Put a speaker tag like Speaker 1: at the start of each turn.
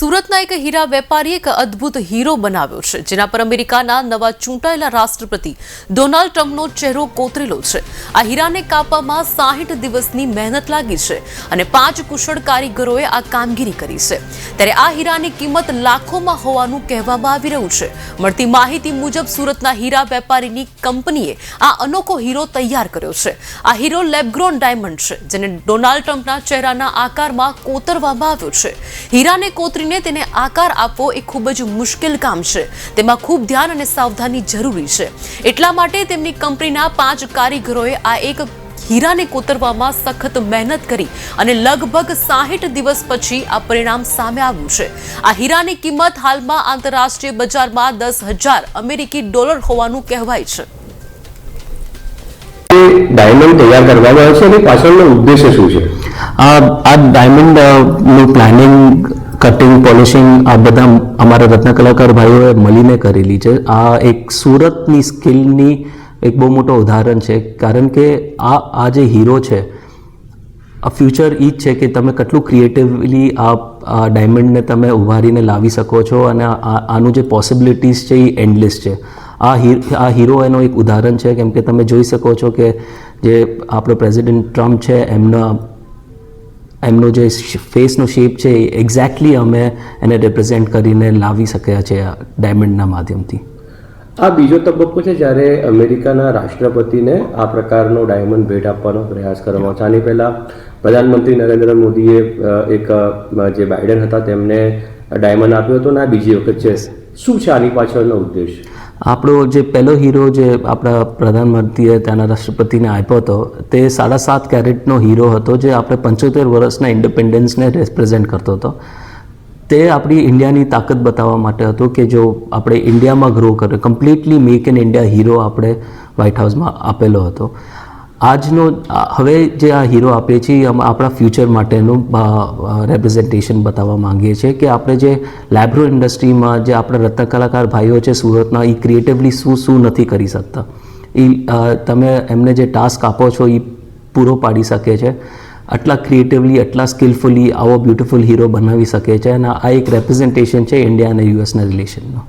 Speaker 1: સુરતના એક હીરા વેપારીએ એક અદ્ભુત હીરો બનાવ્યો છે, જેના પર અમેરિકાના નવા ચૂંટાયેલા રાષ્ટ્રપતિ ડોનાલ્ડ ટ્રમ્પનો ચહેરો કોતરેલો છે. આ હીરાને કાપવામાં 60 દિવસની મહેનત લાગી છે અને 5 કુશળ કારીગરોએ આ કામગીરી કરી છે. ત્યારે આ હીરાની કિંમત લાખોમાં હોવાનું કહેવામાં આવી રહ્યું છે. મળતી માહિતી મુજબ સુરતના હીરા વેપારીની કંપનીએ આ અનોખો હીરો તૈયાર કર્યો છે. આ હીરો લેબગ્રોન ડાયમંડ છે, જેને ડોનાલ્ડ ટ્રમ્પના ચહેરાના આકારમાં કોતરવામાં આવ્યો છે. હીરાને તેને આકાર આપવો એ ખૂબ જ મુશ્કેલ કામ છે. તેમાં ખૂબ ધ્યાન અને સાવધાની જરૂરી છે. એટલા માટે તેમની કંપનીના 5 કારીગરોએ આ એક હીરાને કોતરવામાં સખત મહેનત કરી અને લગભગ 60 દિવસ પછી આ પરિણામ સામે આવ્યું છે. આ હીરાની કિંમત હાલમાં આંતરરાષ્ટ્રીય બજારમાં $10,000 અમેરિકી હોવાનું કહેવાય છે.
Speaker 2: ડાયમંડ તૈયાર કરવામાં આવે છે અને પાછળનો ઉદ્દેશ્ય શું છે?
Speaker 3: આ ડાયમંડ નું પ્લાનિંગ, કટિંગ, પોલિશિંગ આ બધા અમારા રત્ન કલાકાર ભાઈઓએ મળીને કરેલી છે. આ એક સુરતની સ્કિલની એક બહુ મોટો ઉદાહરણ છે, કારણ કે આ જે હીરો છે, આ ફ્યુચર એ જ છે કે તમે કેટલું ક્રિએટિવલી આ ડાયમંડને તમે ઉભારીને લાવી શકો છો અને આનું જે પોસિબિલિટીઝ છે એ એન્ડલેસ છે. આ હીરો એનો એક ઉદાહરણ છે, કેમ કે તમે જોઈ શકો છો કે જે આપણો પ્રેસિડેન્ટ ટ્રમ્પ છે એમનો જે ફેસનો શેપ છે એ એક્ઝેક્ટલી અમે એને રિપ્રેઝેન્ટ કરીને લાવી શક્યા છે આ ડાયમંડના માધ્યમથી.
Speaker 2: આ બીજો તબક્કો છે જ્યારે અમેરિકાના રાષ્ટ્રપતિને આ પ્રકારનો ડાયમંડ ભેટ આપવાનો પ્રયાસ કરવામાં છે. આની પહેલાં પ્રધાનમંત્રી નરેન્દ્ર મોદીએ એક જે બાઇડન હતા તેમને ડાયમંડ આપ્યો હતો અને આ બીજી વખત છે. શું છે આની પાછળનો ઉદ્દેશ?
Speaker 3: આપણો જે પહેલો હીરો જે આપણા પ્રધાનમંત્રીએ ત્યાંના રાષ્ટ્રપતિને આપ્યો હતો તે 7.5 કેરેટનો હીરો હતો, જે આપણે 75 વર્ષના ઇન્ડિપેન્ડન્સને રિપ્રેઝેન્ટ કરતો હતો. તે આપણી ઇન્ડિયાની તાકાત બતાવવા માટે હતો કે જો આપણે ઇન્ડિયામાં ગ્રો કરે, completely make in India hero આપણે વ્હાઇટ હાઉસમાં આપેલો હતો. આજનો હવે જે આ હીરો આપીએ છીએ આપણા ફ્યુચર માટેનું રેપ્રેઝન્ટેશન બતાવવા માંગીએ છીએ કે આપણે જે લેબ્રો ઇન્ડસ્ટ્રીમાં જે આપણા રત્ન કલાકાર ભાઈઓ છે સુરતના, એ ક્રિએટિવલી શું નથી કરી શકતા, એ તમે એમને જે ટાસ્ક આપો છો એ પૂરો પાડી શકે છે. આટલા ક્રિએટિવલી, આટલા સ્કિલફુલી આવો બ્યુટિફુલ હીરો બનાવી શકે છે અને આ એક રેપ્રેઝન્ટેશન છે ઇન્ડિયા અને યુએસના રિલેશનનો.